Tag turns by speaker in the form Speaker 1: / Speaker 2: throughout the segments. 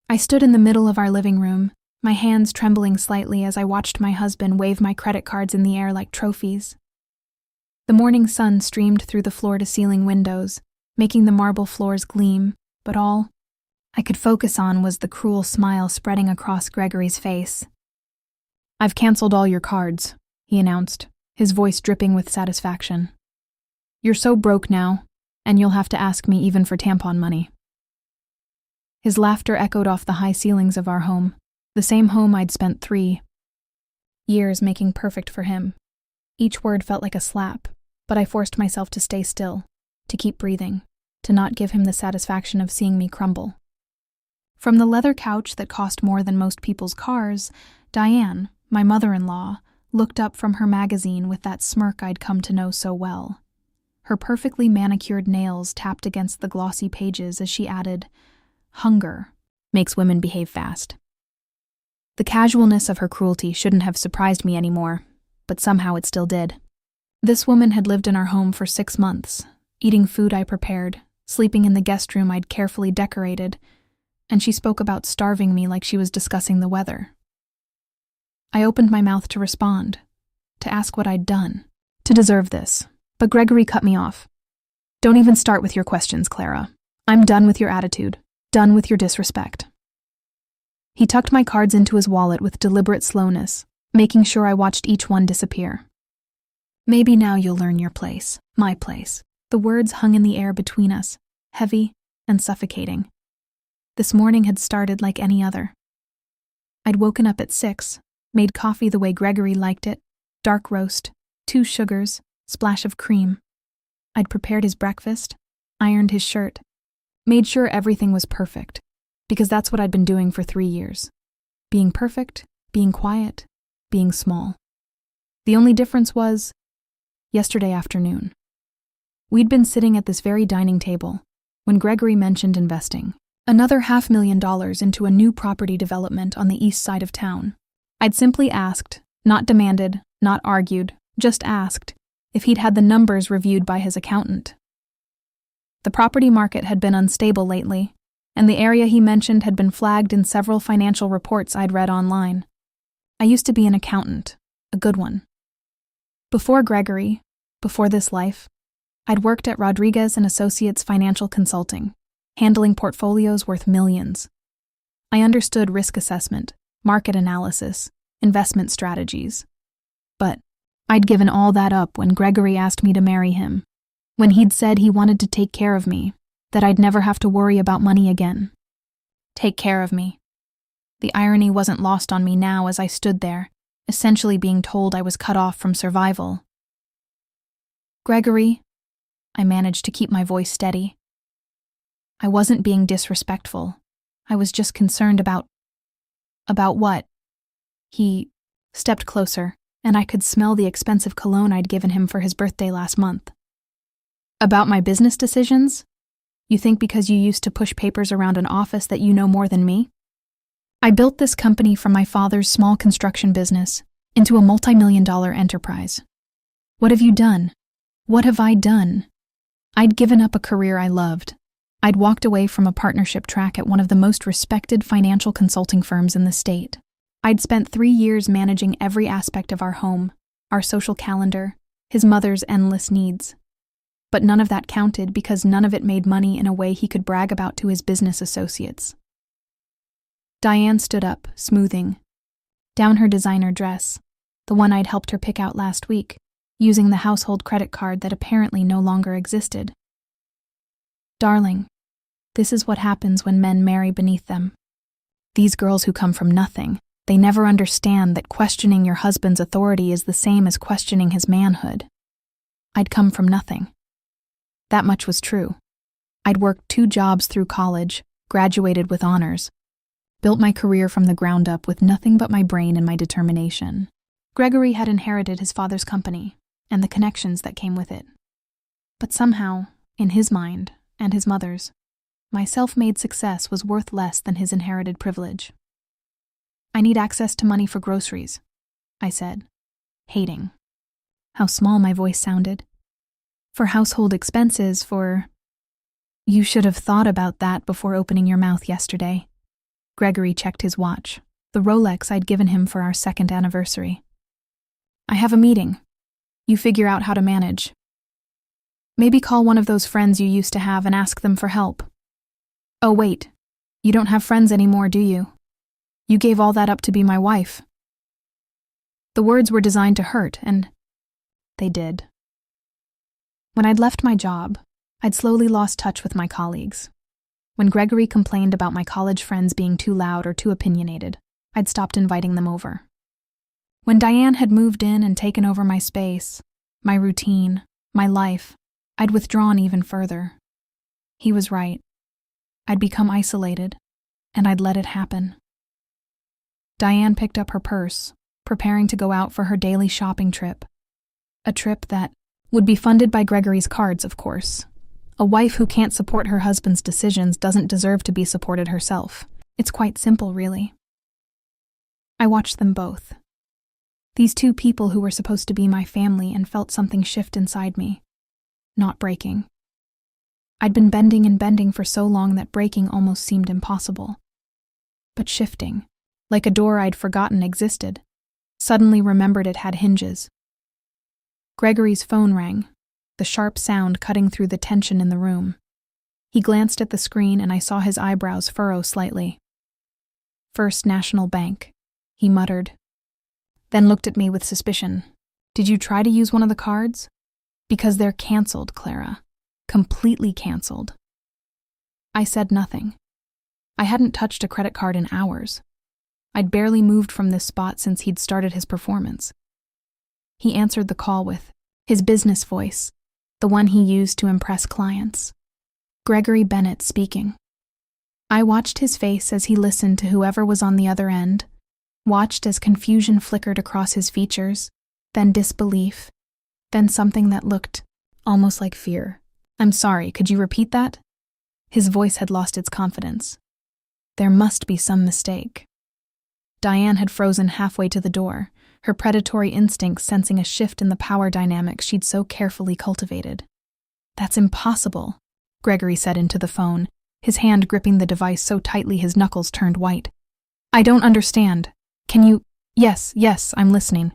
Speaker 1: I stood in the middle of our living room, my hands trembling slightly as I watched my husband wave my credit cards in the air like trophies. The morning sun streamed through the floor-to-ceiling windows, making the marble floors gleam, but all I could focus on was the cruel smile spreading across Gregory's face. "I've canceled all your cards," he announced, his voice dripping with satisfaction. "You're so broke now, and you'll have to ask me even for tampon money." His laughter echoed off the high ceilings of our home, the same home I'd spent 3 years making perfect for him. Each word felt like a slap, but I forced myself to stay still, to keep breathing, to not give him the satisfaction of seeing me crumble. From the leather couch that cost more than most people's cars, Diane, my mother-in-law, looked up from her magazine with that smirk I'd come to know so well. Her perfectly manicured nails tapped against the glossy pages as she added, "Hunger makes women behave fast." The casualness of her cruelty shouldn't have surprised me anymore, but somehow it still did. This woman had lived in our home for 6 months, eating food I prepared, sleeping in the guest room I'd carefully decorated, and she spoke about starving me like she was discussing the weather. I opened my mouth to respond, to ask what I'd done, to deserve this, but Gregory cut me off. "Don't even start with your questions, Clara. I'm done with your attitude, done with your disrespect." He tucked my cards into his wallet with deliberate slowness, making sure I watched each one disappear. "Maybe now you'll learn your place, my place." The words hung in the air between us, heavy and suffocating. This morning had started like any other. I'd woken up at 6, made coffee the way Gregory liked it, dark roast, 2 sugars, splash of cream. I'd prepared his breakfast, ironed his shirt, made sure everything was perfect, because that's what I'd been doing for 3 years. Being perfect, being quiet, being small. The only difference was yesterday afternoon. We'd been sitting at this very dining table when Gregory mentioned investing another $500,000 into a new property development on the east side of town. I'd simply asked, not demanded, not argued, just asked, if he'd had the numbers reviewed by his accountant. The property market had been unstable lately, and the area he mentioned had been flagged in several financial reports I'd read online. I used to be an accountant, a good one. Before Gregory, before this life, I'd worked at Rodriguez and Associates Financial Consulting, handling portfolios worth millions. I understood risk assessment, market analysis, investment strategies. But I'd given all that up when Gregory asked me to marry him, when he'd said he wanted to take care of me, that I'd never have to worry about money again. Take care of me. The irony wasn't lost on me now as I stood there, essentially being told I was cut off from survival. "Gregory," I managed to keep my voice steady. I wasn't being disrespectful. I was just concerned about what? He stepped closer, and I could smell the expensive cologne I'd given him for his birthday last month. "About my business decisions? You think because you used to push papers around an office that you know more than me? I built this company from my father's small construction business into a multi-million-dollar enterprise. What have you done? What have I done? I'd given up a career I loved. I'd walked away from a partnership track at one of the most respected financial consulting firms in the state. I'd spent 3 years managing every aspect of our home, our social calendar, his mother's endless needs. But none of that counted because none of it made money in a way he could brag about to his business associates." Diane stood up, smoothing down her designer dress, the one I'd helped her pick out last week, using the household credit card that apparently no longer existed. "Darling, this is what happens when men marry beneath them. These girls who come from nothing, they never understand that questioning your husband's authority is the same as questioning his manhood. I'd come from nothing. That much was true. I'd worked 2 jobs through college, graduated with honors, built my career from the ground up with nothing but my brain and my determination. Gregory had inherited his father's company and the connections that came with it. But somehow, in his mind and his mother's, my self-made success was worth less than his inherited privilege. "I need access to money for groceries," I said, hating how small my voice sounded. "For household expenses, for..." "You should have thought about that before opening your mouth yesterday." Gregory checked his watch, the Rolex I'd given him for our second anniversary. I have a meeting. You figure out how to manage. Maybe call one of those friends you used to have and ask them for help. Oh wait, you don't have friends anymore, do you? You gave all that up to be my wife. The words were designed to hurt, and they did. When I'd left my job, I'd slowly lost touch with my colleagues. When Gregory complained about my college friends being too loud or too opinionated, I'd stopped inviting them over. When Diane had moved in and taken over my space, my routine, my life, I'd withdrawn even further. He was right. I'd become isolated, and I'd let it happen. Diane picked up her purse, preparing to go out for her daily shopping trip. A trip that would be funded by Gregory's cards, of course. A wife who can't support her husband's decisions doesn't deserve to be supported herself. It's quite simple, really. I watched them both. These two people who were supposed to be my family, and felt something shift inside me. Not breaking. I'd been bending and bending for so long that breaking almost seemed impossible. But shifting, like a door I'd forgotten existed, suddenly remembered it had hinges. Gregory's phone rang, the sharp sound cutting through the tension in the room. He glanced at the screen and I saw his eyebrows furrow slightly. First National Bank, he muttered. Then looked at me with suspicion. Did you try to use one of the cards? Because they're canceled, Clara. Completely canceled. I said nothing. I hadn't touched a credit card in hours. I'd barely moved from this spot since he'd started his performance. He answered the call with his business voice, the one he used to impress clients. Gregory Bennett speaking. I watched his face as he listened to whoever was on the other end, watched as confusion flickered across his features, then disbelief, then something that looked almost like fear. I'm sorry, could you repeat that? His voice had lost its confidence. There must be some mistake. Diane had frozen halfway to the door, her predatory instincts sensing a shift in the power dynamics she'd so carefully cultivated. That's impossible, Gregory said into the phone, his hand gripping the device so tightly his knuckles turned white. I don't understand. Can you— Yes, I'm listening.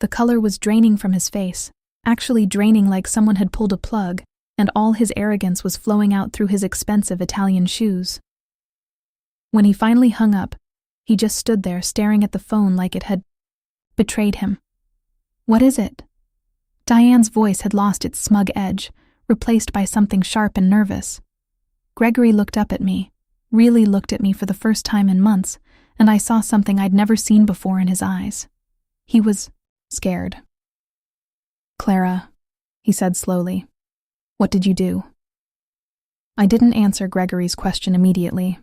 Speaker 1: The color was draining from his face, actually draining like someone had pulled a plug, and all his arrogance was flowing out through his expensive Italian shoes. When he finally hung up, he just stood there staring at the phone like it had betrayed him. What is it? Diane's voice had lost its smug edge, replaced by something sharp and nervous. Gregory looked up at me, really looked at me for the first time in months, and I saw something I'd never seen before in his eyes. He was scared. Clara, he said slowly, what did you do? I didn't answer Gregory's question immediately.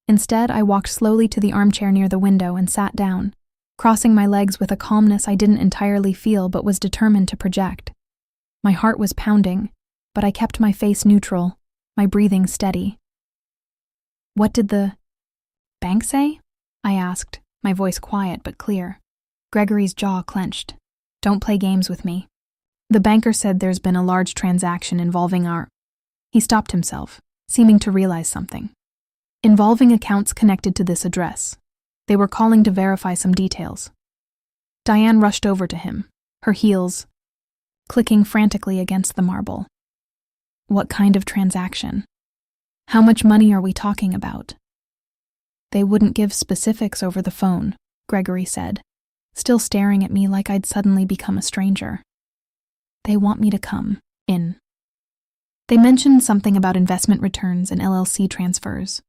Speaker 1: Instead, I walked slowly to the armchair near the window and sat down, crossing my legs with a calmness I didn't entirely feel but was determined to project. My heart was pounding, but I kept my face neutral, my breathing steady. What did the bank say? I asked, my voice quiet but clear. Gregory's jaw clenched. Don't play games with me. The banker said there's been a large transaction involving our— He stopped himself, seeming to realize something. Involving accounts connected to this address. They were calling to verify some details. Diane rushed over to him, her heels clicking frantically against the marble. What kind of transaction? How much money are we talking about? They wouldn't give specifics over the phone, Gregory said, still staring at me like I'd suddenly become a stranger. They want me to come in. They mentioned something about investment returns and LLC transfers.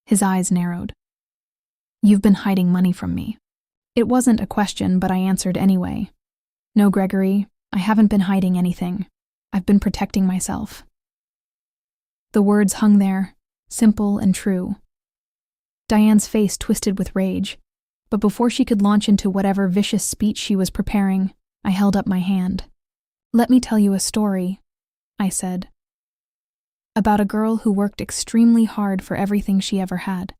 Speaker 1: His eyes narrowed. You've been hiding money from me. It wasn't a question, but I answered anyway. No, Gregory, I haven't been hiding anything. I've been protecting myself. The words hung there, simple and true. Diane's face twisted with rage, but before she could launch into whatever vicious speech she was preparing, I held up my hand. Let me tell you a story, I said. About a girl who worked extremely hard for everything she ever had.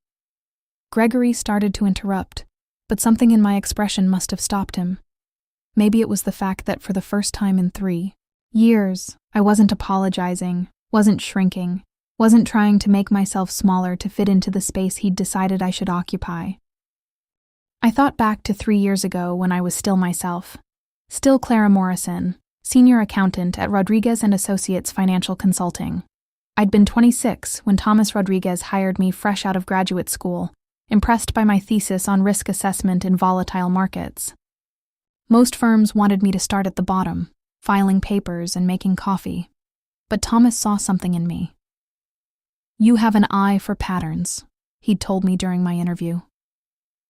Speaker 1: Gregory started to interrupt, but something in my expression must have stopped him. Maybe it was the fact that for the first time in 3 years, I wasn't apologizing, wasn't shrinking, Wasn't trying to make myself smaller to fit into the space he'd decided I should occupy. I thought back to 3 years ago when I was still myself. Still Clara Morrison, senior accountant at Rodriguez and Associates Financial Consulting. I'd been 26 when Thomas Rodriguez hired me fresh out of graduate school, impressed by my thesis on risk assessment in volatile markets. Most firms wanted me to start at the bottom, filing papers and making coffee. But Thomas saw something in me. "You have an eye for patterns," he'd told me during my interview.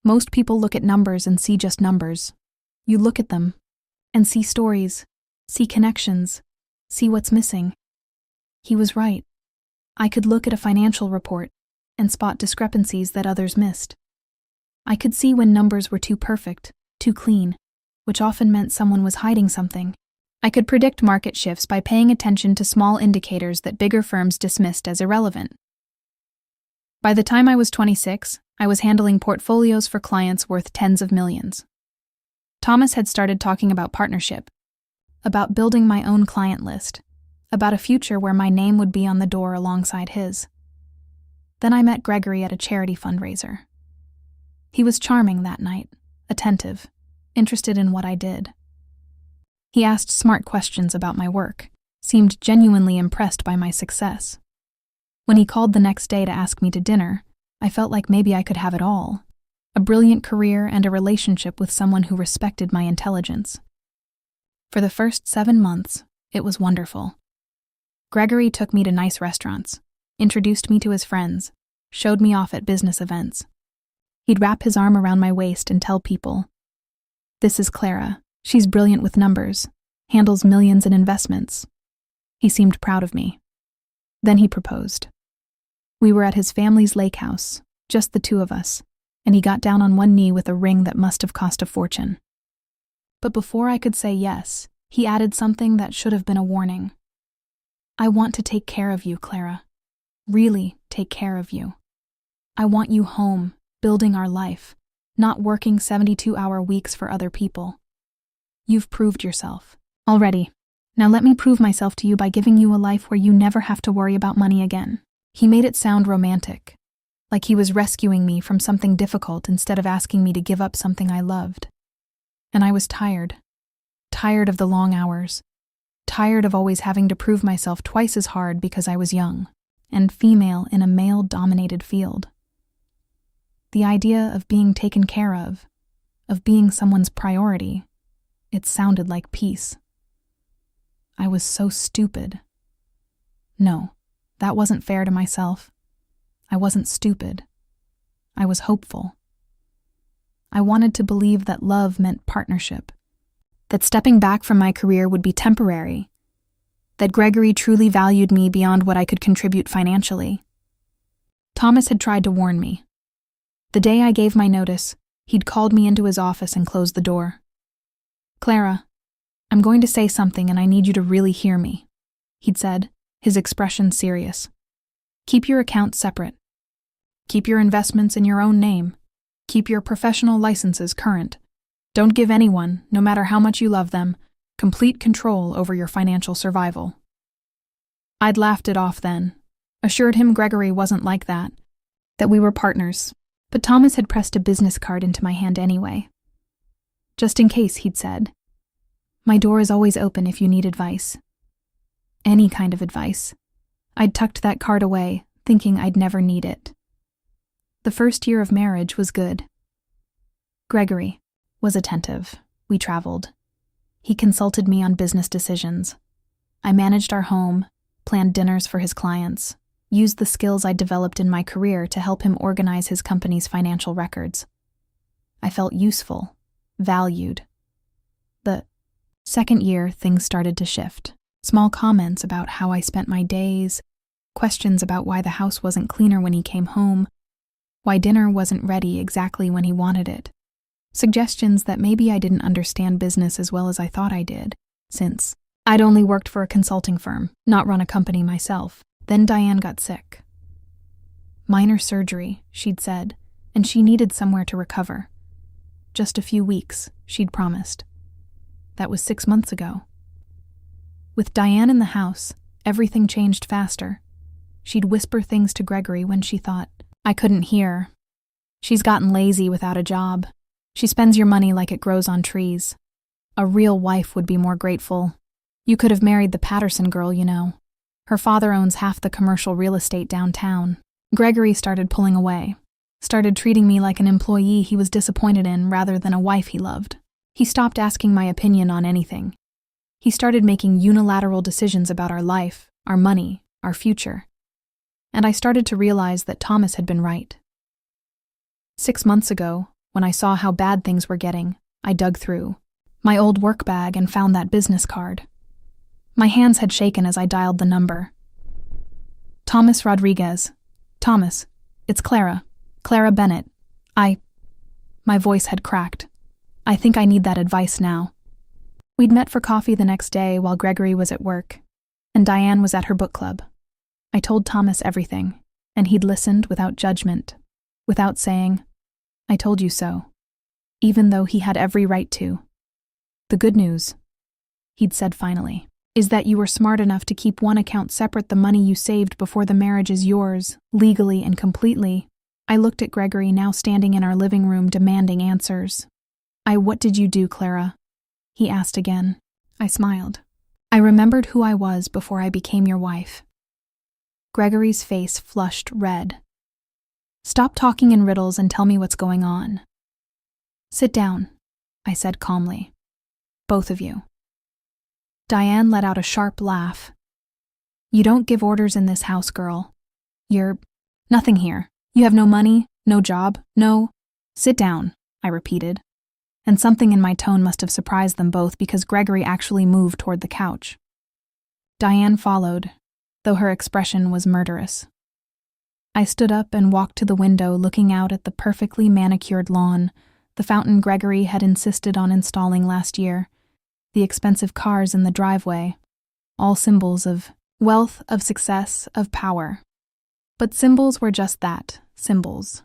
Speaker 1: "Most people look at numbers and see just numbers. You look at them and see stories, see connections, see what's missing." He was right. I could look at a financial report and spot discrepancies that others missed. I could see when numbers were too perfect, too clean, which often meant someone was hiding something. I could predict market shifts by paying attention to small indicators that bigger firms dismissed as irrelevant. By the time I was 26, I was handling portfolios for clients worth tens of millions. Thomas had started talking about partnership, about building my own client list, about a future where my name would be on the door alongside his. Then I met Gregory at a charity fundraiser. He was charming that night, attentive, interested in what I did. He asked smart questions about my work, seemed genuinely impressed by my success. When he called the next day to ask me to dinner, I felt like maybe I could have it all: a brilliant career and a relationship with someone who respected my intelligence. For the first 7 months, it was wonderful. Gregory took me to nice restaurants, introduced me to his friends, showed me off at business events. He'd wrap his arm around my waist and tell people, "This is Clara. She's brilliant with numbers, handles millions in investments." He seemed proud of me. Then he proposed. We were at his family's lake house, just the two of us, and he got down on one knee with a ring that must have cost a fortune. But before I could say yes, he added something that should have been a warning. "I want to take care of you, Clara. Really take care of you. I want you home, building our life, not working 72-hour weeks for other people. You've proved yourself already. Now let me prove myself to you by giving you a life where you never have to worry about money again." He made it sound romantic, like he was rescuing me from something difficult instead of asking me to give up something I loved. And I was tired of the long hours, tired of always having to prove myself twice as hard because I was young and female in a male-dominated field. The idea of being taken care of being someone's priority, it sounded like peace. I was so stupid. No, that wasn't fair to myself. I wasn't stupid. I was hopeful. I wanted to believe that love meant partnership, that stepping back from my career would be temporary, that Gregory truly valued me beyond what I could contribute financially. Thomas had tried to warn me. The day I gave my notice, he'd called me into his office and closed the door. "Clara, I'm going to say something and I need you to really hear me," he'd said, his expression serious. "Keep your accounts separate. Keep your investments in your own name. Keep your professional licenses current. Don't give anyone, no matter how much you love them, complete control over your financial survival." I'd laughed it off then, assured him Gregory wasn't like that we were partners, but Thomas had pressed a business card into my hand anyway. "Just in case," he'd said. "My door is always open if you need advice." Any kind of advice. I'd tucked that card away, thinking I'd never need it. The first year of marriage was good. Gregory was attentive. We traveled. He consulted me on business decisions. I managed our home, planned dinners for his clients, used the skills I'd developed in my career to help him organize his company's financial records. I felt useful, valued. The second year, things started to shift. Small comments about how I spent my days, questions about why the house wasn't cleaner when he came home, why dinner wasn't ready exactly when he wanted it. Suggestions that maybe I didn't understand business as well as I thought I did, since I'd only worked for a consulting firm, not run a company myself. Then Diane got sick. Minor surgery, she'd said, and she needed somewhere to recover. Just a few weeks, she'd promised. That was 6 months ago. With Diane in the house, everything changed faster. She'd whisper things to Gregory when she thought I couldn't hear. She's gotten lazy without a job. She spends your money like it grows on trees. A real wife would be more grateful. You could have married the Patterson girl, you know. Her father owns half the commercial real estate downtown. Gregory started pulling away, started treating me like an employee he was disappointed in rather than a wife he loved. He stopped asking my opinion on anything. He started making unilateral decisions about our life, our money, our future. And I started to realize that Thomas had been right. 6 months ago, when I saw how bad things were getting, I dug through my old work bag and found that business card. My hands had shaken as I dialed the number. Thomas Rodriguez. Thomas, it's Clara. Clara Bennett. My voice had cracked. I think I need that advice now. We'd met for coffee the next day while Gregory was at work, and Diane was at her book club. I told Thomas everything, and he'd listened without judgment, without saying, I told you so, even though he had every right to. The good news, he'd said finally, is that you were smart enough to keep one account separate. The money you saved before the marriage is yours, legally and completely. I looked at Gregory, now standing in our living room, demanding answers. What did you do, Clara? He asked again. I smiled. I remembered who I was before I became your wife. Gregory's face flushed red. Stop talking in riddles and tell me what's going on. Sit down, I said calmly. Both of you. Diane let out a sharp laugh. You don't give orders in this house, girl. You're nothing here. You have no money, no job, no. Sit down, I repeated. And something in my tone must have surprised them both because Gregory actually moved toward the couch. Diane followed, though her expression was murderous. I stood up and walked to the window, looking out at the perfectly manicured lawn, the fountain Gregory had insisted on installing last year, the expensive cars in the driveway, all symbols of wealth, of success, of power. But symbols were just that, symbols.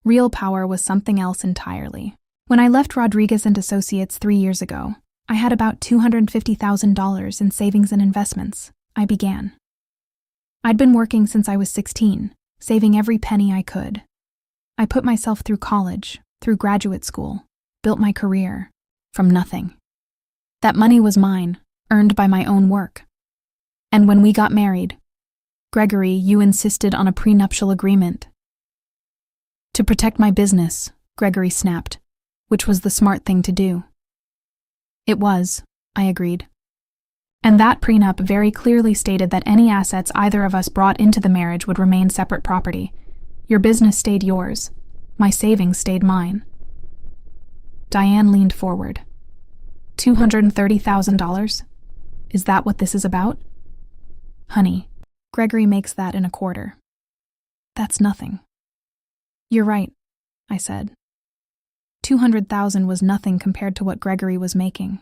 Speaker 1: Real power was something else entirely. When I left Rodriguez and Associates 3 years ago, I had about $250,000 in savings and investments. I began. I'd been working since I was 16, saving every penny I could. I put myself through college, through graduate school, built my career, from nothing. That money was mine, earned by my own work. And when we got married, Gregory, you insisted on a prenuptial agreement. To protect my business, Gregory snapped, which was the smart thing to do. It was, I agreed. And that prenup very clearly stated that any assets either of us brought into the marriage would remain separate property. Your business stayed yours. My savings stayed mine. Diane leaned forward. $230,000? Is that what this is about? Honey, Gregory makes that in a quarter. That's nothing. You're right, I said. $200,000 was nothing compared to what Gregory was making,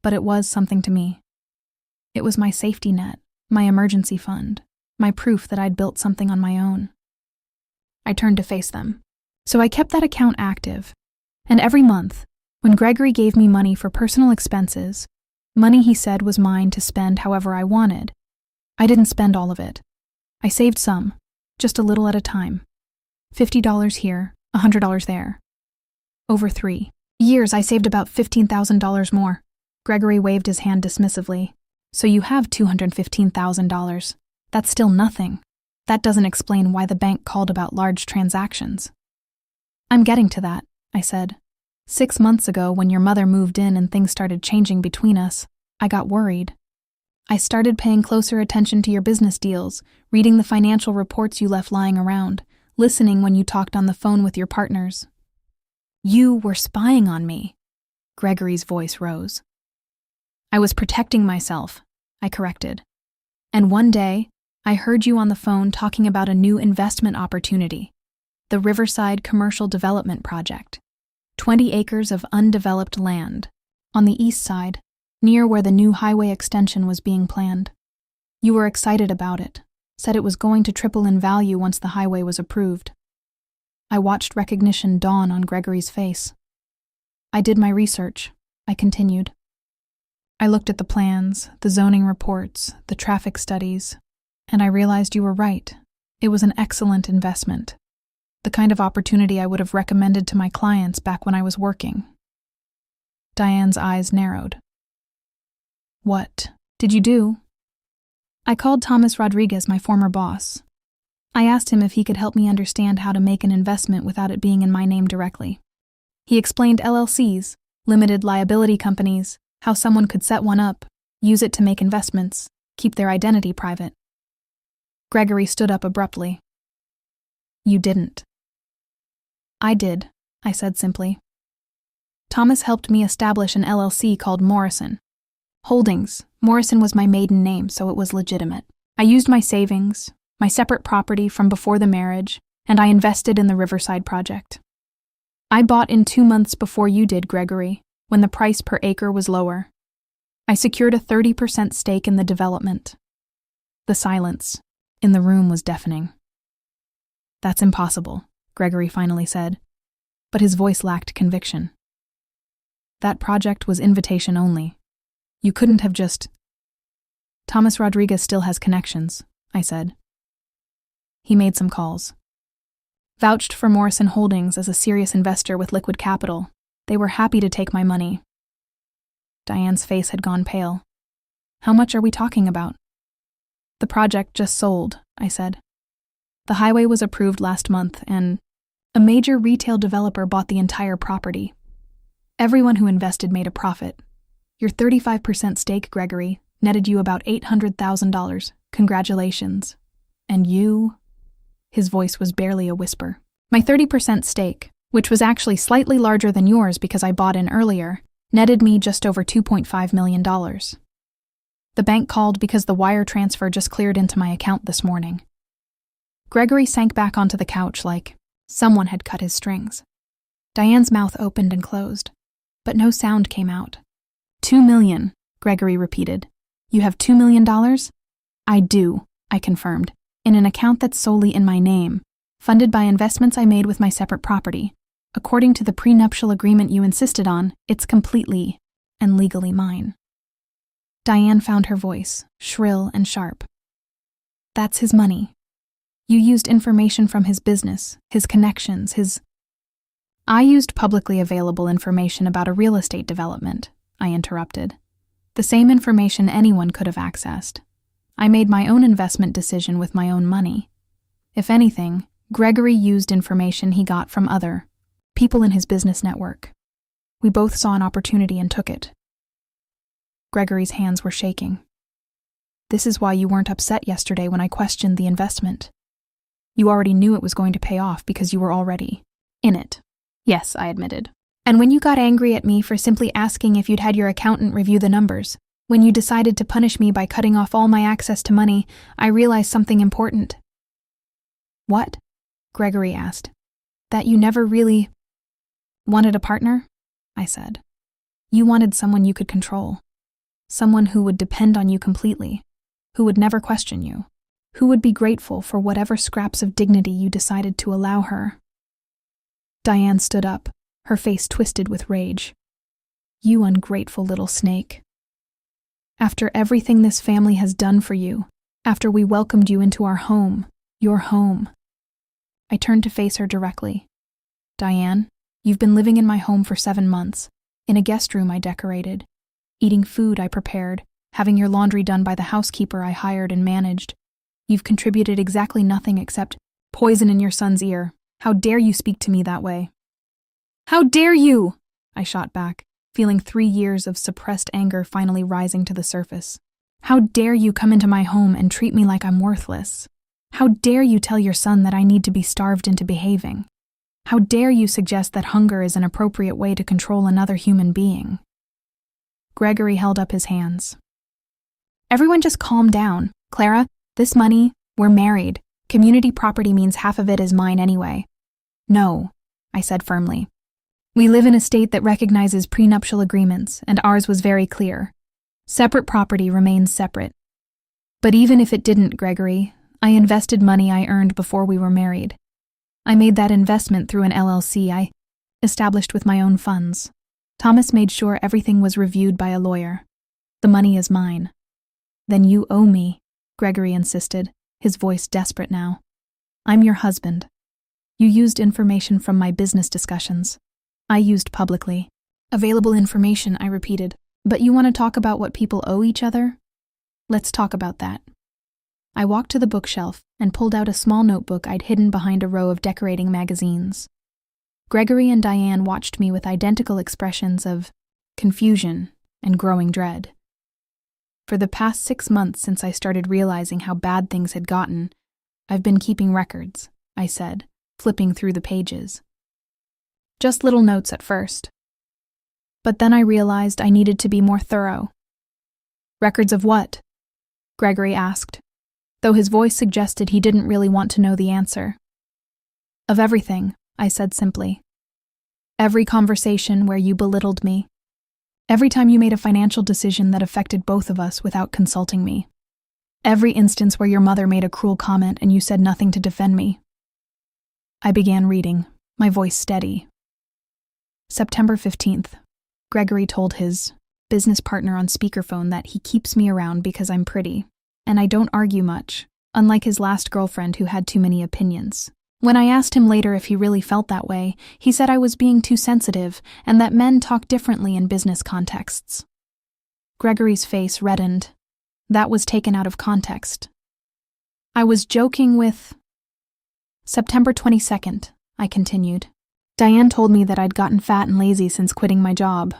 Speaker 1: but it was something to me. It was my safety net, my emergency fund, my proof that I'd built something on my own. I turned to face them. So I kept that account active, and every month, when Gregory gave me money for personal expenses, money he said was mine to spend however I wanted, I didn't spend all of it. I saved some, just a little at a time. $50 here, $100 there. Over 3 years, I saved about $15,000 more. Gregory waved his hand dismissively. So you have $215,000. That's still nothing. That doesn't explain why the bank called about large transactions. I'm getting to that, I said. 6 months ago, when your mother moved in and things started changing between us, I got worried. I started paying closer attention to your business deals, reading the financial reports you left lying around, listening when you talked on the phone with your partners. You were spying on me. Gregory's voice rose. I was protecting myself, I corrected. And one day, I heard you on the phone talking about a new investment opportunity, the Riverside Commercial Development Project. 20 acres of undeveloped land, on the east side, near where the new highway extension was being planned. You were excited about it, said it was going to triple in value once the highway was approved. I watched recognition dawn on Gregory's face. I did my research, I continued. I looked at the plans, the zoning reports, the traffic studies, and I realized you were right. It was an excellent investment. The kind of opportunity I would have recommended to my clients back when I was working. Diane's eyes narrowed. What did you do? I called Thomas Rodriguez, my former boss. I asked him if he could help me understand how to make an investment without it being in my name directly. He explained LLCs, limited liability companies, how someone could set one up, use it to make investments, keep their identity private. Gregory stood up abruptly. You didn't. I did, I said simply. Thomas helped me establish an LLC called Morrison Holdings. Morrison was my maiden name, so it was legitimate. I used my savings, my separate property from before the marriage, and I invested in the Riverside project. I bought in 2 months before you did, Gregory, when the price per acre was lower. I secured a 30% stake in the development. The silence in the room was deafening. That's impossible, Gregory finally said, but his voice lacked conviction. That project was invitation only. You couldn't have just... Thomas Rodriguez still has connections, I said. He made some calls. Vouched for Morrison Holdings as a serious investor with liquid capital. They were happy to take my money. Diane's face had gone pale. How much are we talking about? The project just sold, I said. The highway was approved last month, and a major retail developer bought the entire property. Everyone who invested made a profit. Your 35% stake, Gregory, netted you about $800,000. Congratulations. And you? His voice was barely a whisper. My 30% stake, which was actually slightly larger than yours because I bought in earlier, netted me just over $2.5 million. The bank called because the wire transfer just cleared into my account this morning. Gregory sank back onto the couch like someone had cut his strings. Diane's mouth opened and closed, but no sound came out. $2 million, Gregory repeated. You have $2 million? I do, I confirmed, in an account that's solely in my name, funded by investments I made with my separate property. According to the prenuptial agreement you insisted on, it's completely and legally mine. Diane found her voice, shrill and sharp. That's his money. You used information from his business, his connections, I used publicly available information about a real estate development, I interrupted. The same information anyone could have accessed. I made my own investment decision with my own money. If anything, Gregory used information he got from other people in his business network. We both saw an opportunity and took it. Gregory's hands were shaking. This is why you weren't upset yesterday when I questioned the investment. You already knew it was going to pay off because you were already in it. Yes, I admitted. And when you got angry at me for simply asking if you'd had your accountant review the numbers, when you decided to punish me by cutting off all my access to money, I realized something important. What? Gregory asked. That you never really wanted a partner? I said. You wanted someone you could control. Someone who would depend on you completely, who would never question you, who would be grateful for whatever scraps of dignity you decided to allow her. Diane stood up, her face twisted with rage. You ungrateful little snake. After everything this family has done for you, after we welcomed you into our home, your home. I turned to face her directly. Diane, you've been living in my home for 7 months, in a guest room I decorated, eating food I prepared, having your laundry done by the housekeeper I hired and managed. You've contributed exactly nothing except poison in your son's ear. How dare you speak to me that way? How dare you? I shot back, feeling 3 years of suppressed anger finally rising to the surface. How dare you come into my home and treat me like I'm worthless? How dare you tell your son that I need to be starved into behaving? How dare you suggest that hunger is an appropriate way to control another human being? Gregory held up his hands. Everyone just calm down. Clara, this money, we're married. Community property means half of it is mine anyway. No, I said firmly. We live in a state that recognizes prenuptial agreements, and ours was very clear. Separate property remains separate. But even if it didn't, Gregory, I invested money I earned before we were married. I made that investment through an LLC I established with my own funds. Thomas made sure everything was reviewed by a lawyer. The money is mine. Then you owe me, Gregory insisted, his voice desperate now. I'm your husband. You used information from my business discussions. I used publicly available information, I repeated. But you want to talk about what people owe each other? Let's talk about that. I walked to the bookshelf and pulled out a small notebook I'd hidden behind a row of decorating magazines. Gregory and Diane watched me with identical expressions of confusion and growing dread. For the past 6 months since I started realizing how bad things had gotten, I've been keeping records, I said, flipping through the pages. Just little notes at first. But then I realized I needed to be more thorough. Records of what? Gregory asked, though his voice suggested he didn't really want to know the answer. Of everything, I said simply. Every conversation where you belittled me. Every time you made a financial decision that affected both of us without consulting me. Every instance where your mother made a cruel comment and you said nothing to defend me. I began reading, my voice steady. September 15th. Gregory told his business partner on speakerphone that he keeps me around because I'm pretty, and I don't argue much, unlike his last girlfriend who had too many opinions. When I asked him later if he really felt that way, he said I was being too sensitive and that men talk differently in business contexts. Gregory's face reddened. That was taken out of context. I was joking with... September 22nd, I continued. Diane told me that I'd gotten fat and lazy since quitting my job.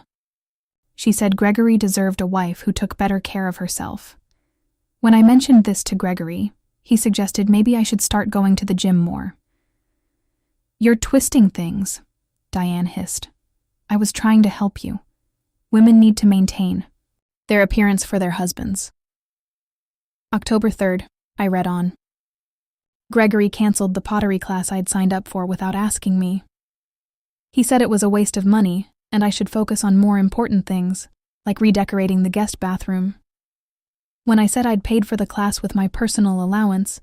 Speaker 1: She said Gregory deserved a wife who took better care of herself. When I mentioned this to Gregory, he suggested maybe I should start going to the gym more. You're twisting things, Diane hissed. I was trying to help you. Women need to maintain their appearance for their husbands. October 3rd, I read on. Gregory canceled the pottery class I'd signed up for without asking me. He said it was a waste of money, and I should focus on more important things, like redecorating the guest bathroom. When I said I'd paid for the class with my personal allowance,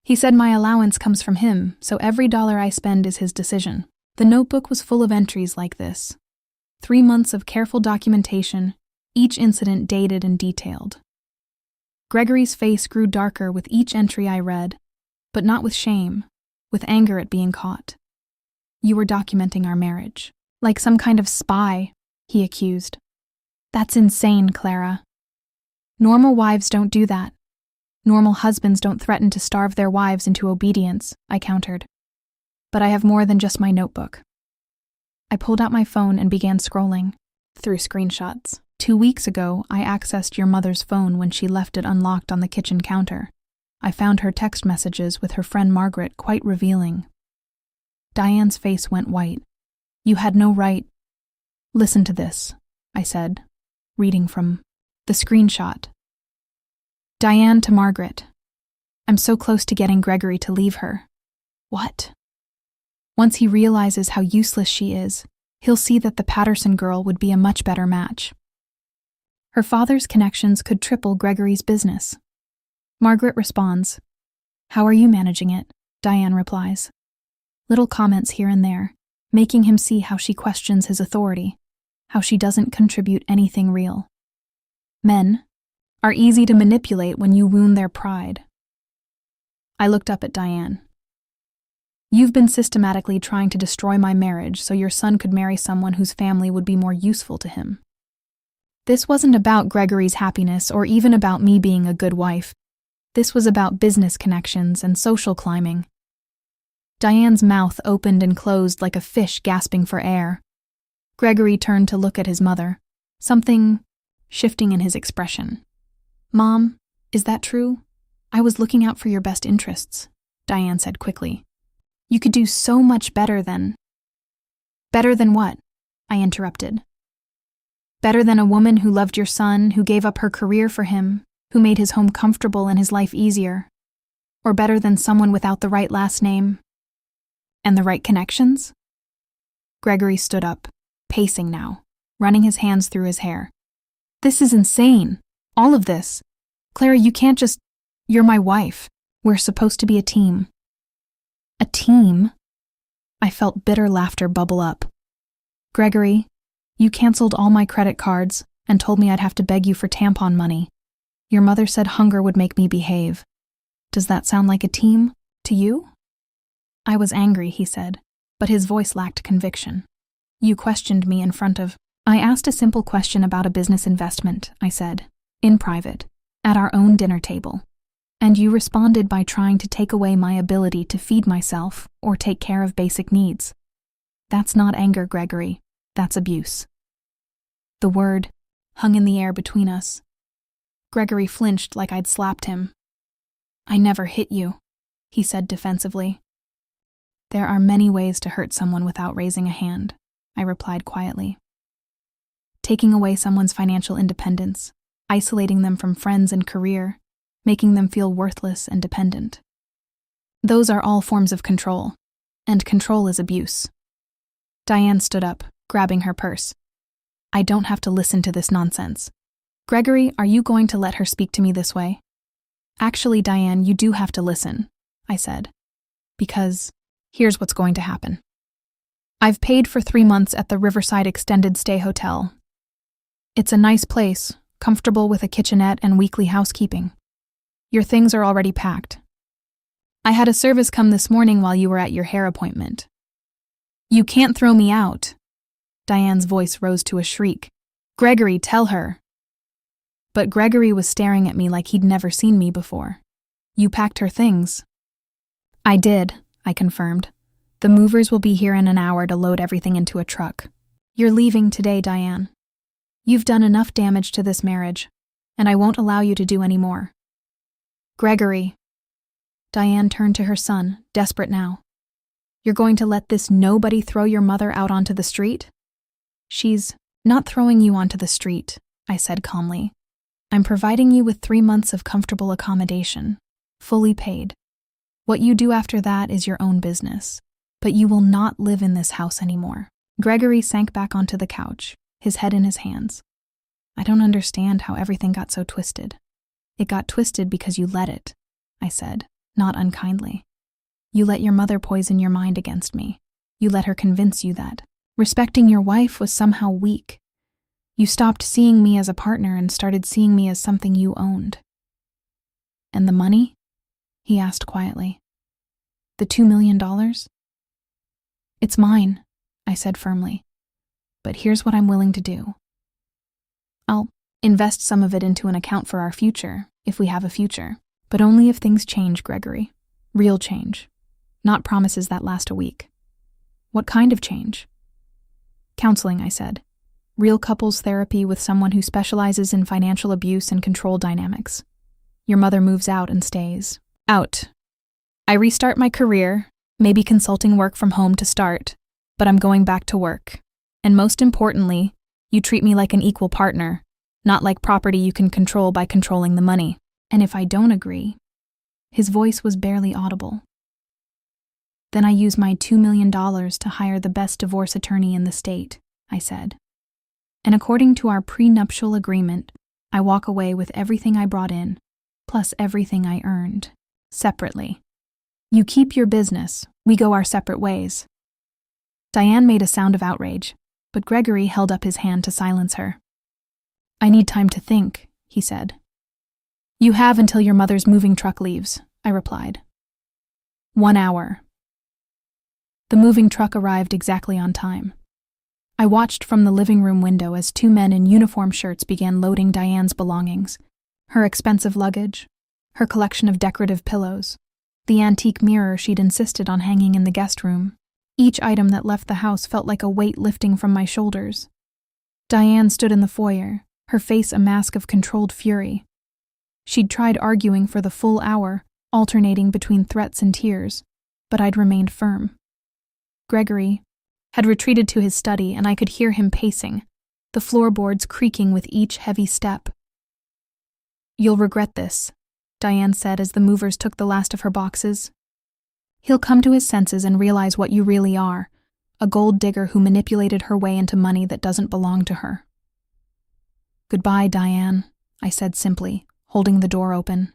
Speaker 1: he said my allowance comes from him, so every dollar I spend is his decision. The notebook was full of entries like this. 3 months of careful documentation, each incident dated and detailed. Gregory's face grew darker with each entry I read, but not with shame, with anger at being caught. You were documenting our marriage. Like some kind of spy, he accused. That's insane, Clara. Normal wives don't do that. Normal husbands don't threaten to starve their wives into obedience, I countered. But I have more than just my notebook. I pulled out my phone and began scrolling through screenshots. 2 weeks ago, I accessed your mother's phone when she left it unlocked on the kitchen counter. I found her text messages with her friend Margaret quite revealing. Diane's face went white. You had no right. Listen to this, I said, reading from the screenshot. Diane to Margaret. I'm so close to getting Gregory to leave her. What? Once he realizes how useless she is, he'll see that the Patterson girl would be a much better match. Her father's connections could triple Gregory's business. Margaret responds. How are you managing it? Diane replies. Little comments here and there, making him see how she questions his authority, how she doesn't contribute anything real. Men are easy to manipulate when you wound their pride. I looked up at Diane. You've been systematically trying to destroy my marriage so your son could marry someone whose family would be more useful to him. This wasn't about Gregory's happiness or even about me being a good wife. This was about business connections and social climbing. Diane's mouth opened and closed like a fish gasping for air. Gregory turned to look at his mother, something shifting in his expression. Mom, is that true? I was looking out for your best interests, Diane said quickly. You could do so much better than... Better than what? I interrupted. Better than a woman who loved your son, who gave up her career for him, who made his home comfortable and his life easier. Or better than someone without the right last name and the right connections? Gregory stood up, pacing now, running his hands through his hair. This is insane. All of this. Clara, you can't just... You're my wife. We're supposed to be a team. A team? I felt bitter laughter bubble up. Gregory, you canceled all my credit cards and told me I'd have to beg you for tampon money. Your mother said hunger would make me behave. Does that sound like a team to you? I was angry, he said, but his voice lacked conviction. You questioned me in front of... I asked a simple question about a business investment, I said, in private, at our own dinner table. And you responded by trying to take away my ability to feed myself or take care of basic needs. That's not anger, Gregory. That's abuse. The word hung in the air between us. Gregory flinched like I'd slapped him. I never hit you, he said defensively. There are many ways to hurt someone without raising a hand, I replied quietly. Taking away someone's financial independence, isolating them from friends and career, making them feel worthless and dependent. Those are all forms of control, and control is abuse. Diane stood up, grabbing her purse. I don't have to listen to this nonsense. Gregory, are you going to let her speak to me this way? Actually, Diane, you do have to listen, I said. Because here's what's going to happen. I've paid for 3 months at the Riverside Extended Stay Hotel. It's a nice place, comfortable with a kitchenette and weekly housekeeping. Your things are already packed. I had a service come this morning while you were at your hair appointment. You can't throw me out. Diane's voice rose to a shriek. Gregory, tell her. But Gregory was staring at me like he'd never seen me before. You packed her things. I did, I confirmed. The movers will be here in an hour to load everything into a truck. You're leaving today, Diane. You've done enough damage to this marriage, and I won't allow you to do any more. Gregory. Diane turned to her son, desperate now. You're going to let this nobody throw your mother out onto the street? She's not throwing you onto the street, I said calmly. I'm providing you with 3 months of comfortable accommodation, fully paid. What you do after that is your own business, but you will not live in this house anymore. Gregory sank back onto the couch, his head in his hands. I don't understand how everything got so twisted. It got twisted because you let it, I said, not unkindly. You let your mother poison your mind against me. You let her convince you that respecting your wife was somehow weak. You stopped seeing me as a partner and started seeing me as something you owned. And the money? He asked quietly. The $2 million? It's mine, I said firmly. But here's what I'm willing to do. I'll invest some of it into an account for our future, if we have a future. But only if things change, Gregory. Real change. Not promises that last a week. What kind of change? Counseling, I said. Real couples therapy with someone who specializes in financial abuse and control dynamics. Your mother moves out and stays. Out. I restart my career, maybe consulting work from home to start, but I'm going back to work. And most importantly, you treat me like an equal partner, not like property you can control by controlling the money. And if I don't agree, his voice was barely audible. Then I use my $2 million to hire the best divorce attorney in the state, I said. And according to our prenuptial agreement, I walk away with everything I brought in, plus everything I earned, separately. You keep your business, we go our separate ways. Diane made a sound of outrage, but Gregory held up his hand to silence her. I need time to think, he said. You have until your mother's moving truck leaves, I replied. 1 hour. The moving truck arrived exactly on time. I watched from the living room window as 2 men in uniform shirts began loading Diane's belongings, her expensive luggage, her collection of decorative pillows, the antique mirror she'd insisted on hanging in the guest room. Each item that left the house felt like a weight lifting from my shoulders. Diane stood in the foyer, her face a mask of controlled fury. She'd tried arguing for the full hour, alternating between threats and tears, but I'd remained firm. Gregory had retreated to his study, and I could hear him pacing, the floorboards creaking with each heavy step. You'll regret this, Diane said as the movers took the last of her boxes. He'll come to his senses and realize what you really are, a gold digger who manipulated her way into money that doesn't belong to her. Goodbye, Diane, I said simply, holding the door open.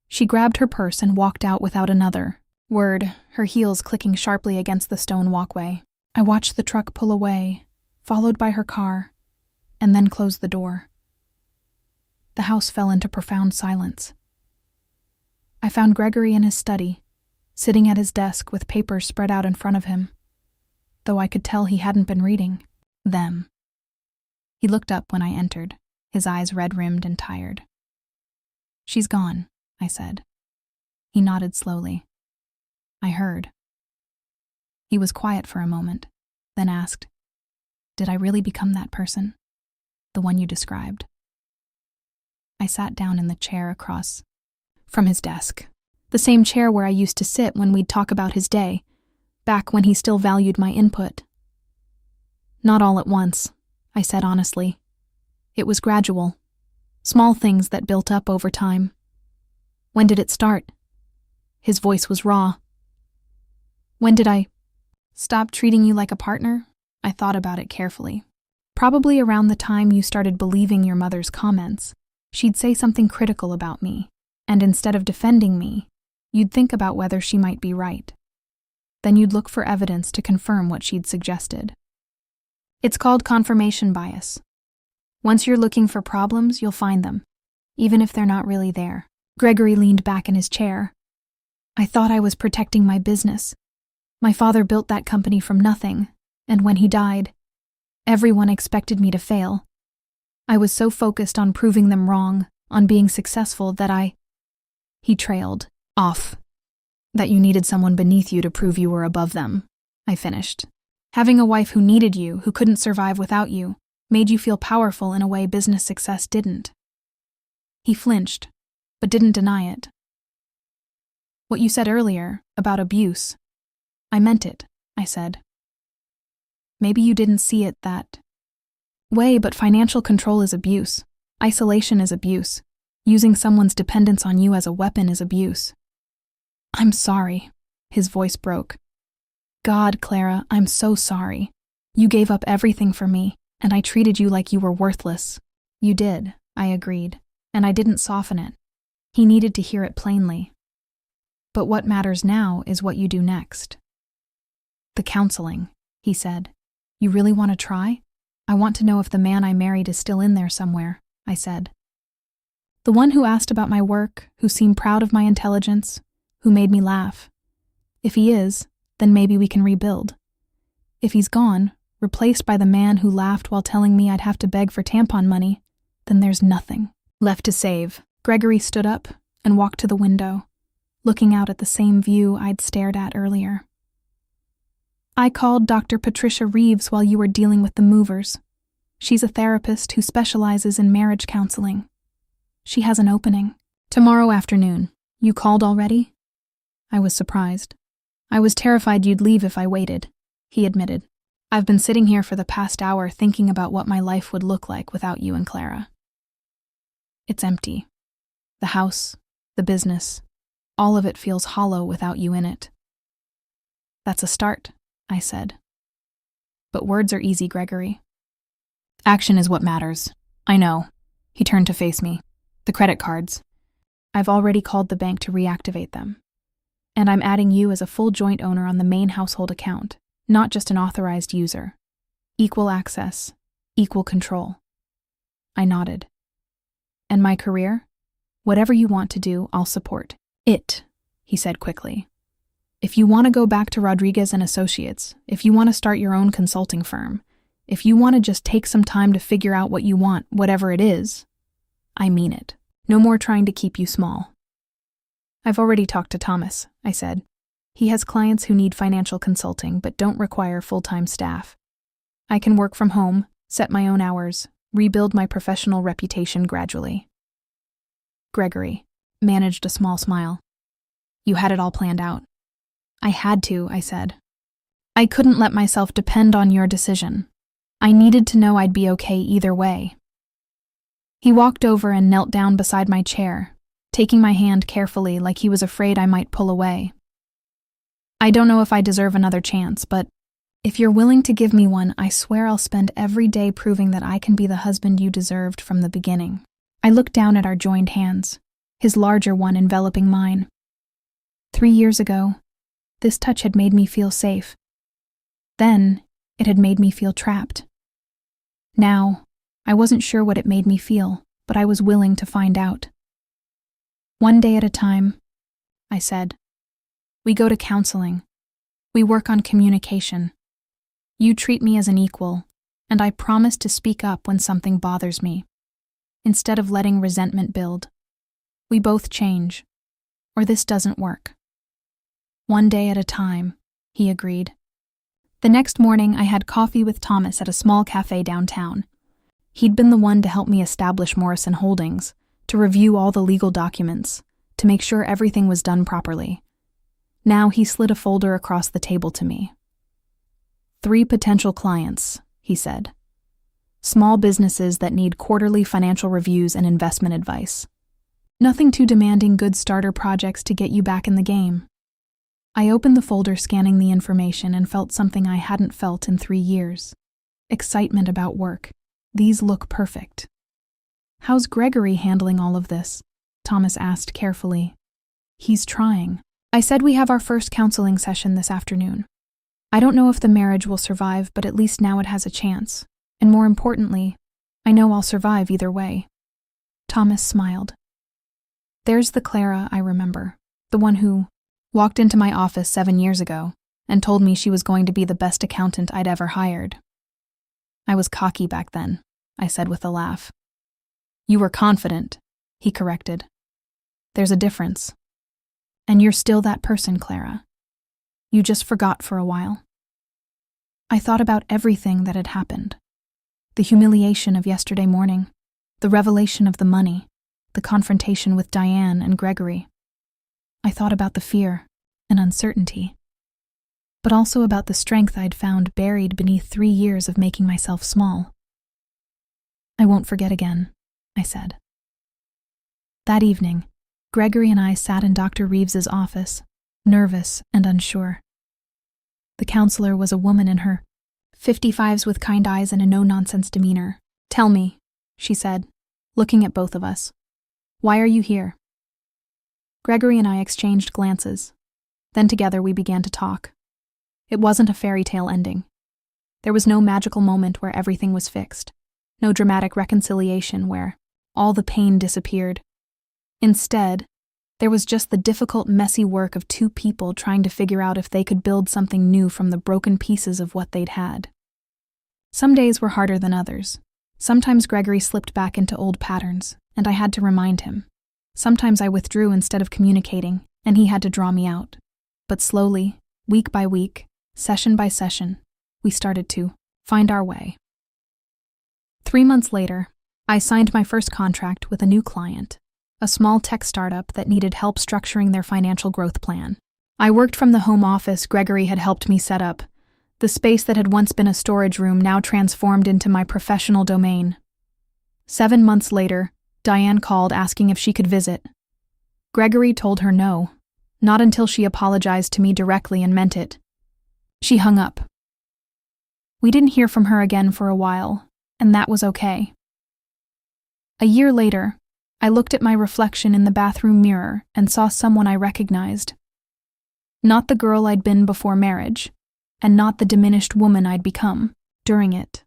Speaker 1: She grabbed her purse and walked out without another word, her heels clicking sharply against the stone walkway. I watched the truck pull away, followed by her car, and then close the door. The house fell into profound silence. I found Gregory in his study, sitting at his desk with papers spread out in front of him, though I could tell he hadn't been reading them. He looked up when I entered, his eyes red-rimmed and tired. "She's gone," I said. He nodded slowly. "I heard." He was quiet for a moment, then asked, "Did I really become that person? The one you described?" I sat down in the chair across from his desk, the same chair where I used to sit when we'd talk about his day, back when he still valued my input. "Not all at once," I said honestly. "It was gradual. Small things that built up over time." "When did it start?" His voice was raw. "When did I stop treating you like a partner?" I thought about it carefully. "Probably around the time you started believing your mother's comments. She'd say something critical about me, and instead of defending me, you'd think about whether she might be right. Then you'd look for evidence to confirm what she'd suggested. It's called confirmation bias. Once you're looking for problems, you'll find them, even if they're not really there." Gregory leaned back in his chair. "I thought I was protecting my business. My father built that company from nothing, and when he died, everyone expected me to fail. I was so focused on proving them wrong, on being successful, that He trailed off. "That you needed someone beneath you to prove you were above them," I finished. "Having a wife who needed you, who couldn't survive without you, made you feel powerful in a way business success didn't." He flinched, but didn't deny it. "What you said earlier, about abuse, I meant it," I said. "Maybe you didn't see it that way, but financial control is abuse. Isolation is abuse. Using someone's dependence on you as a weapon is abuse." "I'm sorry." His voice broke. "God, Clara, I'm so sorry. You gave up everything for me, and I treated you like you were worthless." "You did," I agreed, and I didn't soften it. He needed to hear it plainly. "But what matters now is what you do next." "The counseling," he said. "You really want to try?" "I want to know if the man I married is still in there somewhere," I said. "The one who asked about my work, who seemed proud of my intelligence, who made me laugh. If he is, then maybe we can rebuild. If he's gone, replaced by the man who laughed while telling me I'd have to beg for tampon money, then there's nothing left to save." Gregory stood up and walked to the window, looking out at the same view I'd stared at earlier. "I called Dr. Patricia Reeves while you were dealing with the movers. She's a therapist who specializes in marriage counseling. She has an opening tomorrow afternoon. You called already?" I was surprised. "I was terrified you'd leave if I waited," he admitted. "I've been sitting here for the past hour thinking about what my life would look like without you and Clara. It's empty. The house, the business, all of it feels hollow without you in it." "That's a start," I said. "But words are easy, Gregory. Action is what matters." "I know." He turned to face me. "The credit cards. I've already called the bank to reactivate them. And I'm adding you as a full joint owner on the main household account, not just an authorized user. Equal access, equal control." I nodded. "And my career? Whatever you want to do, I'll support it," he said quickly. "If you want to go back to Rodriguez and Associates, if you want to start your own consulting firm, if you want to just take some time to figure out what you want, whatever it is, I mean it. No more trying to keep you small." "I've already talked to Thomas," I said. "He has clients who need financial consulting but don't require full-time staff. I can work from home, set my own hours, rebuild my professional reputation gradually." Gregory managed a small smile. "You had it all planned out." "I had to," I said. "I couldn't let myself depend on your decision. I needed to know I'd be okay either way." He walked over and knelt down beside my chair, taking my hand carefully like he was afraid I might pull away. "I don't know if I deserve another chance, but if you're willing to give me one, I swear I'll spend every day proving that I can be the husband you deserved from the beginning." I looked down at our joined hands, his larger one enveloping mine. 3 years ago, this touch had made me feel safe. Then, it had made me feel trapped. Now, I wasn't sure what it made me feel, but I was willing to find out. "One day at a time," I said. We go to counseling. We work on communication. You treat me as an equal, and I promise to speak up when something bothers me, instead of letting resentment build. We both change, or this doesn't work. One day at a time, he agreed. The next morning, I had coffee with Thomas at a small cafe downtown. He'd been the one to help me establish Morrison Holdings, to review all the legal documents, to make sure everything was done properly. Now he slid a folder across the table to me. 3 potential clients, he said. Small businesses that need quarterly financial reviews and investment advice. Nothing too demanding, good starter projects to get you back in the game. I opened the folder, scanning the information, and felt something I hadn't felt in 3 years. Excitement about work. These look perfect. How's Gregory handling all of this? Thomas asked carefully. He's trying. I said we have our first counseling session this afternoon. I don't know if the marriage will survive, but at least now it has a chance. And more importantly, I know I'll survive either way. Thomas smiled. There's the Clara I remember, the one who walked into my office 7 years ago and told me she was going to be the best accountant I'd ever hired. I was cocky back then, I said with a laugh. You were confident, he corrected. There's a difference. And you're still that person, Clara. You just forgot for a while. I thought about everything that had happened. The humiliation of yesterday morning, the revelation of the money, the confrontation with Diane and Gregory. I thought about the fear and uncertainty, but also about the strength I'd found buried beneath 3 years of making myself small. I won't forget again, I said. That evening, Gregory and I sat in Dr. Reeves's office, nervous and unsure. The counselor was a woman in her 55s with kind eyes and a no-nonsense demeanor. Tell me, she said, looking at both of us. Why are you here? Gregory and I exchanged glances. Then together we began to talk. It wasn't a fairy tale ending. There was no magical moment where everything was fixed. No dramatic reconciliation where all the pain disappeared. Instead, there was just the difficult, messy work of 2 people trying to figure out if they could build something new from the broken pieces of what they'd had. Some days were harder than others. Sometimes Gregory slipped back into old patterns, and I had to remind him. Sometimes I withdrew instead of communicating, and he had to draw me out. But slowly, week by week, session by session, we started to find our way. 3 months later, I signed my first contract with a new client, a small tech startup that needed help structuring their financial growth plan. I worked from the home office Gregory had helped me set up, the space that had once been a storage room now transformed into my professional domain. 7 months later, Diane called asking if she could visit. Gregory told her no, not until she apologized to me directly and meant it. She hung up. We didn't hear from her again for a while, and that was okay. A year later, I looked at my reflection in the bathroom mirror and saw someone I recognized. Not the girl I'd been before marriage, and not the diminished woman I'd become during it,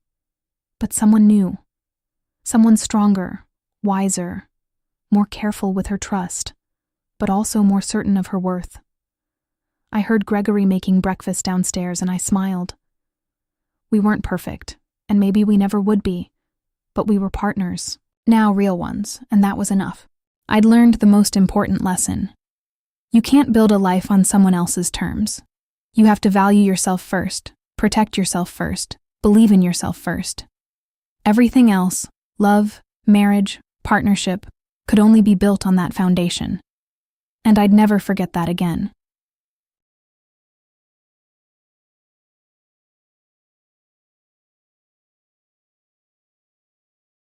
Speaker 1: but someone new, someone stronger, wiser, more careful with her trust, but also more certain of her worth. I heard Gregory making breakfast downstairs and I smiled. We weren't perfect, and maybe we never would be, but we were partners, now real ones, and that was enough. I'd learned the most important lesson. You can't build a life on someone else's terms. You have to value yourself first, protect yourself first, believe in yourself first. Everything else, love, marriage, partnership, could only be built on that foundation. And I'd never forget that again.